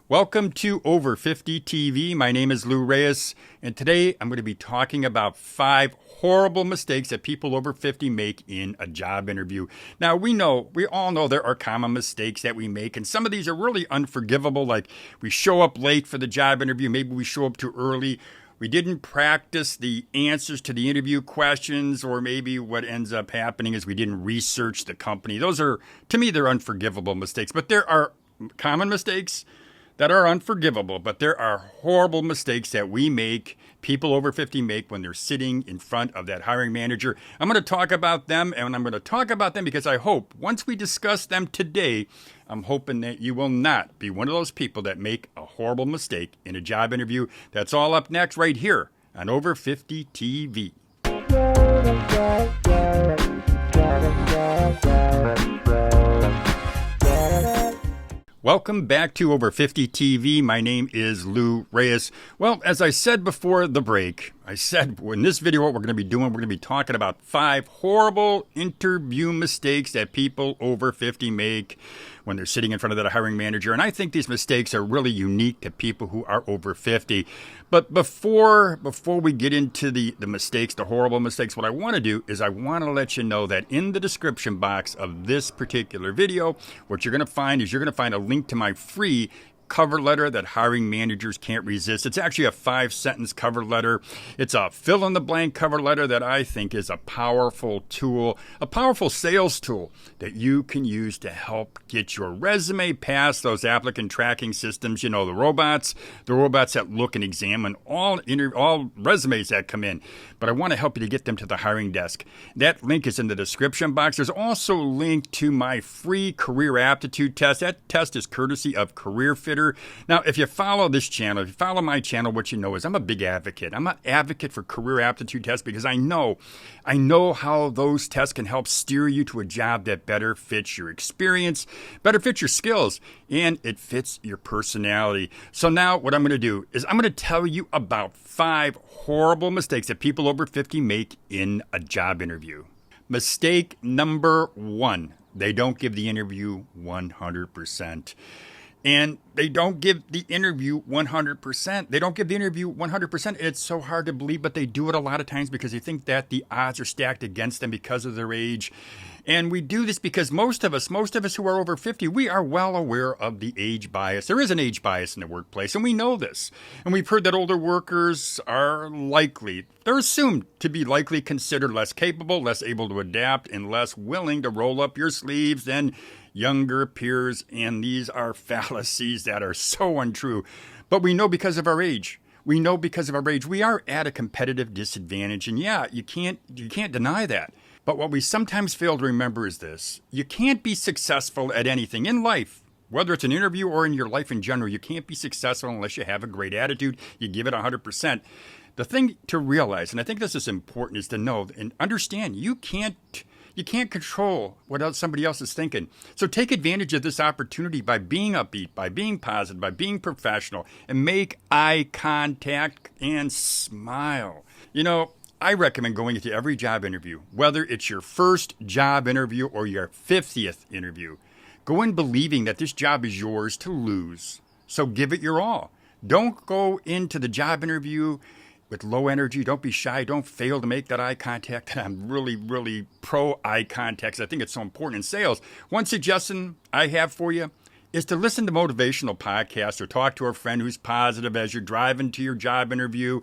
Welcome to Over 50 TV. My name is Lou Reyes, and today I'm going to be talking about 5 horrible mistakes that people over 50 make in a job interview. Now, we all know there are common mistakes that we make, and some of these are really unforgivable, like we show up late for the job interview, maybe we show up too early, we didn't practice the answers to the interview questions, or maybe what ends up happening is we didn't research the company. Those are, to me, they're unforgivable mistakes, but there are common mistakes that are unforgivable, but there are horrible mistakes that we make, people over 50 make when they're sitting in front of that hiring manager. I'm going to talk about them, and I'm going to talk about them because I hope once we discuss them today, I'm hoping that you will not be one of those people that make a horrible mistake in a job interview. That's all up next right here on Over 50 TV. Welcome back to Over 50 TV. My name is Lou Reyes. Well, as I said before the break, I said in this video what we're going to be doing, we're going to be talking about 5 horrible interview mistakes that people over 50 make when they're sitting in front of that hiring manager. And I think these mistakes are really unique to people who are over 50. But before we get into the mistakes, the horrible mistakes, what I want to do is I want to let you know that in the description box of this particular video, what you're going to find is you're going to find a link to my free cover letter that hiring managers can't resist. It's actually a 5-sentence cover letter. It's a fill-in-the-blank cover letter that I think is a powerful tool, a powerful sales tool that you can use to help get your resume past those applicant tracking systems. You know, the robots that look and examine all resumes that come in. But I want to help you to get them to the hiring desk. That link is in the description box. There's also a link to my free career aptitude test. That test is courtesy of Career Fitter. Now, if you follow this channel, if you follow my channel, what you know is I'm a big advocate. I'm an advocate for career aptitude tests because I know how those tests can help steer you to a job that better fits your experience, better fits your skills, and it fits your personality. So now what I'm going to do is I'm going to tell you about 5 horrible mistakes that people over 50 make in a job interview. Mistake number 1, they don't give the interview 100%. And they don't give the interview 100%. They don't give the interview 100%. It's so hard to believe, but they do it a lot of times because they think that the odds are stacked against them because of their age. And we do this because most of us who are over 50, we are well aware of the age bias. There is an age bias in the workplace, and we know this. And we've heard that older workers they're assumed to be likely considered less capable, less able to adapt, and less willing to roll up your sleeves than younger peers. And these are fallacies that are so untrue. But we know because of our age. We are at a competitive disadvantage. And yeah, you can't deny that. But what we sometimes fail to remember is this. You can't be successful at anything in life, whether it's an interview or in your life in general. You can't be successful unless you have a great attitude. You give it 100%. The thing to realize, and I think this is important, is to know and understand you can't control what somebody else is thinking. So take advantage of this opportunity by being upbeat, by being positive, by being professional, and make eye contact and smile. You know, I recommend going into every job interview, whether it's your first job interview or your 50th interview. Go in believing that this job is yours to lose. So give it your all. Don't go into the job interview with low energy. Don't be shy. Don't fail to make that eye contact. I'm really, really pro eye contact. I think it's so important in sales. One suggestion I have for you is to listen to motivational podcasts or talk to a friend who's positive as you're driving to your job interview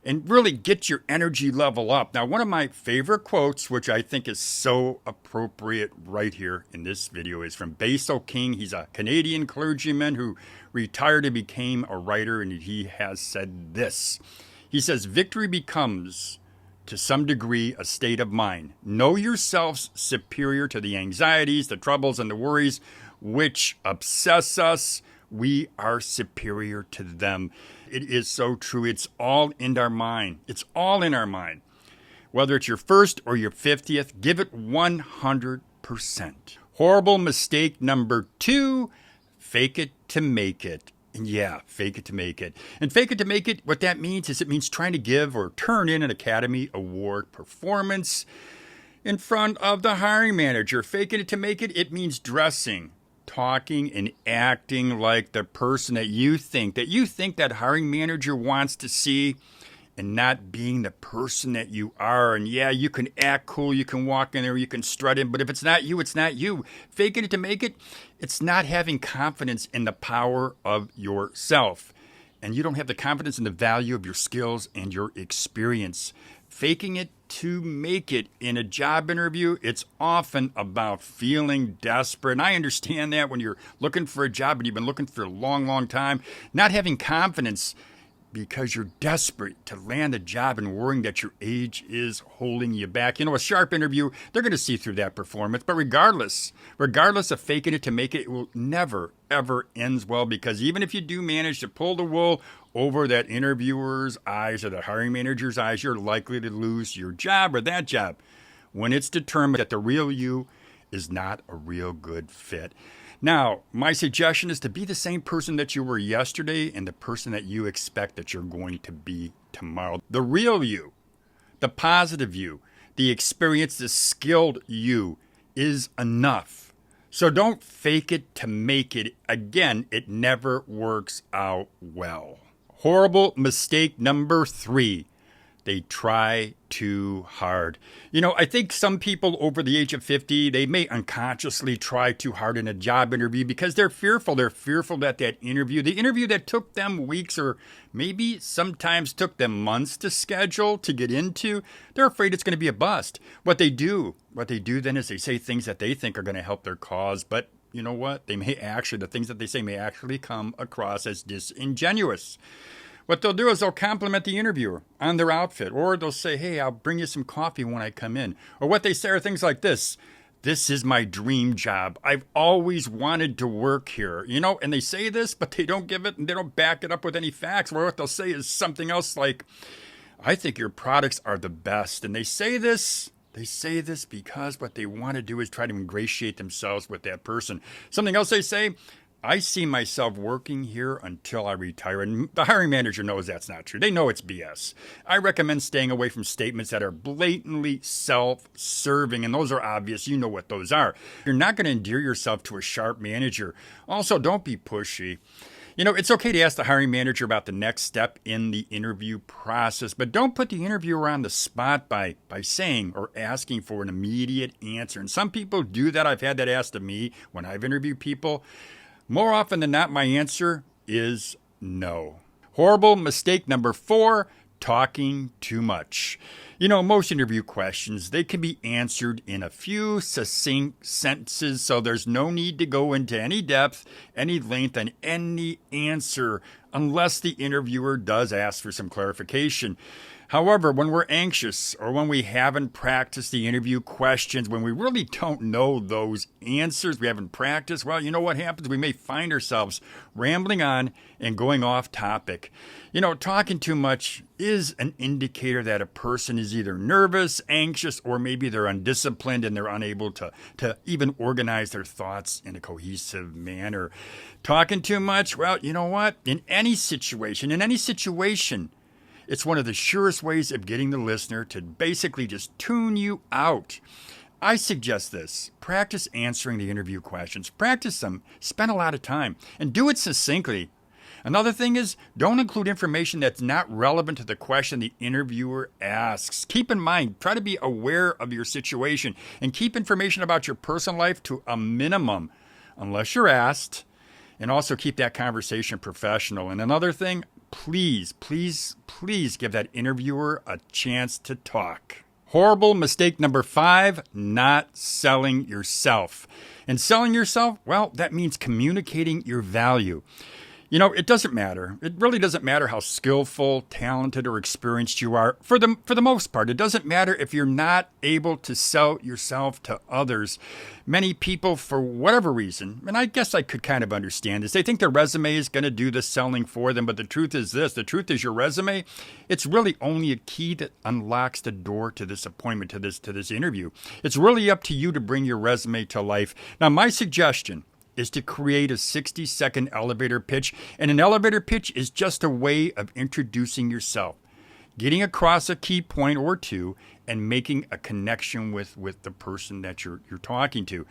and really get your energy level up. Now, one of my favorite quotes, which I think is so appropriate right here in this video, is from Basil King. He's a Canadian clergyman who retired and became a writer, and he has said this. He says, "Victory becomes, to some degree, a state of mind. Know yourselves superior to the anxieties, the troubles, and the worries which obsess us. We are superior to them." It is so true. It's all in our mind. It's all in our mind. Whether it's your first or your 50th, give it 100%. Horrible mistake number 2, fake it to make it. And yeah, fake it to make it. And fake it to make it, what that means is it means trying to give or turn in an Academy Award performance in front of the hiring manager. Faking it to make it, it means dressing talking and acting like the person that you think that hiring manager wants to see, and not being the person that you are. And yeah, you can act cool, you can walk in there, you can strut in, but if it's not you, it's not you. Faking it to make it, it's not having confidence in the power of yourself. And you don't have the confidence in the value of your skills and your experience. Faking it to make it in a job interview, it's often about feeling desperate. And I understand that when you're looking for a job and you've been looking for a long, long time, not having confidence because you're desperate to land a job and worrying that your age is holding you back. You know, a sharp interview, they're going to see through that performance. But regardless of faking it to make it will never, ever ends well, because even if you do manage to pull the wool over that interviewer's eyes or the hiring manager's eyes, you're likely to lose your job or that job when it's determined that the real you is not a real good fit. Now, my suggestion is to be the same person that you were yesterday and the person that you expect that you're going to be tomorrow. The real you, the positive you, the experienced, the skilled you is enough. So don't fake it to make it. Again, it never works out well. Horrible mistake number 3. They try too hard. You know, I think some people over the age of 50, they may unconsciously try too hard in a job interview because they're fearful. They're fearful that interview, the interview that took them weeks or maybe sometimes took them months to schedule, to get into, they're afraid it's going to be a bust. What they do then is they say things that they think are going to help their cause, but you know what? The things that they say may actually come across as disingenuous. What they'll do is they'll compliment the interviewer on their outfit, or they'll say, hey, I'll bring you some coffee when I come in. Or what they say are things like this: this is my dream job. I've always wanted to work here. You know, and they say this, but they don't give it and they don't back it up with any facts. Or what they'll say is something else like, I think your products are the best. And they say this because what they want to do is try to ingratiate themselves with that person. Something else they say: I see myself working here until I retire. And the hiring manager knows that's not true. They know it's BS. I recommend staying away from statements that are blatantly self-serving, and those are obvious. You know what those are. You're not going to endear yourself to a sharp manager. Also, don't be pushy. You know, it's okay to ask the hiring manager about the next step in the interview process, but don't put the interviewer on the spot by saying or asking for an immediate answer. And some people do that. I've had that asked of me when I've interviewed people. More often than not, my answer is no. Horrible mistake number 4, talking too much. You know, most interview questions, they can be answered in a few succinct sentences, so there's no need to go into any depth, any length, and any answer unless the interviewer does ask for some clarification. However, when we're anxious or when we haven't practiced the interview questions, when we really don't know those answers, we haven't practiced, well, you know what happens? We may find ourselves rambling on and going off topic. You know, talking too much is an indicator that a person is either nervous, anxious, or maybe they're undisciplined and they're unable to even organize their thoughts in a cohesive manner. Talking too much, well, you know what? In any situation, it's one of the surest ways of getting the listener to basically just tune you out. I suggest this. Practice answering the interview questions. Practice them. Spend a lot of time. And do it succinctly. Another thing is, don't include information that's not relevant to the question the interviewer asks. Keep in mind, try to be aware of your situation and keep information about your personal life to a minimum, unless you're asked. And also keep that conversation professional. And another thing, please give that interviewer a chance to talk. Horrible mistake number 5, not selling yourself. And selling yourself, well, that means communicating your value. You know, it doesn't matter. It really doesn't matter how skillful, talented, or experienced you are. For the most part, it doesn't matter if you're not able to sell yourself to others. Many people, for whatever reason, and I guess I could kind of understand this, they think their resume is going to do the selling for them. But the truth is this. The truth is your resume, it's really only a key that unlocks the door to this appointment, to this interview. It's really up to you to bring your resume to life. Now, my suggestion is to create a 60-second elevator pitch. And an elevator pitch is just a way of introducing yourself, getting across a key point or two, and making a connection with the person that you're talking to.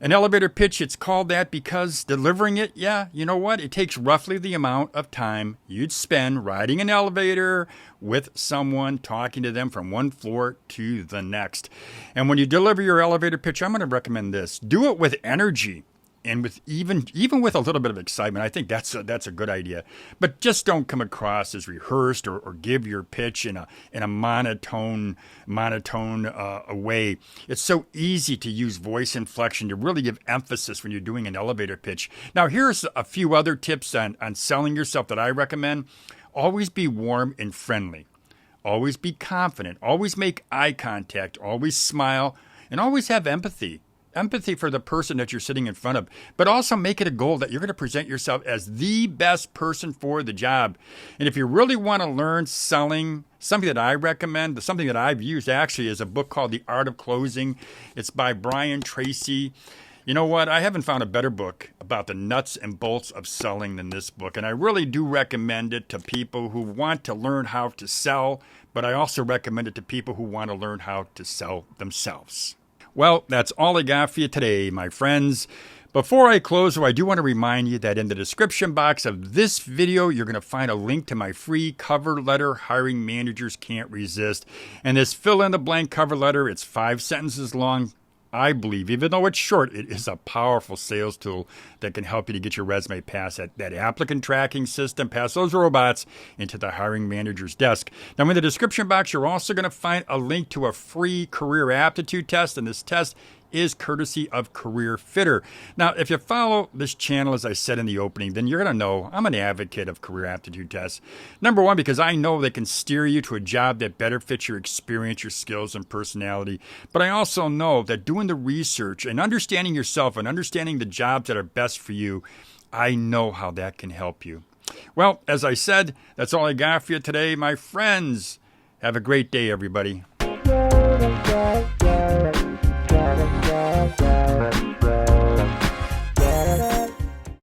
An elevator pitch, it's called that because delivering it, yeah, you know what? It takes roughly the amount of time you'd spend riding an elevator with someone, talking to them from one floor to the next. And when you deliver your elevator pitch, I'm going to recommend this. Do it with energy. And with even with a little bit of excitement. I think that's a good idea. But just don't come across as rehearsed or give your pitch in a monotone way. It's so easy to use voice inflection to really give emphasis when you're doing an elevator pitch. Now, here's a few other tips on selling yourself that I recommend. Always be warm and friendly. Always be confident. Always make eye contact. Always smile. And always have empathy. Empathy for the person that you're sitting in front of, but also make it a goal that you're going to present yourself as the best person for the job. And if you really want to learn selling, something that I recommend, something that I've used actually is a book called The Art of Closing. It's by Brian Tracy. You know what? I haven't found a better book about the nuts and bolts of selling than this book. And I really do recommend it to people who want to learn how to sell, but I also recommend it to people who want to learn how to sell themselves. Well, that's all I got for you today, my friends. Before I close, I do want to remind you that in the description box of this video, you're going to find a link to my free cover letter, Hiring Managers Can't Resist. And this fill-in-the-blank cover letter, it's 5 sentences long. I believe, even though it's short, it is a powerful sales tool that can help you to get your resume past that applicant tracking system, past those robots, into the hiring manager's desk. Now, in the description box, you're also going to find a link to a free career aptitude test, and this test is courtesy of Career Fitter. Now, if you follow this channel, as I said in the opening, then you're going to know I'm an advocate of career aptitude tests. Number one, because I know they can steer you to a job that better fits your experience, your skills, and personality. But I also know that doing the research and understanding yourself and understanding the jobs that are best for you, I know how that can help you. Well, as I said, that's all I got for you today, my friends. Have a great day, everybody. Yeah.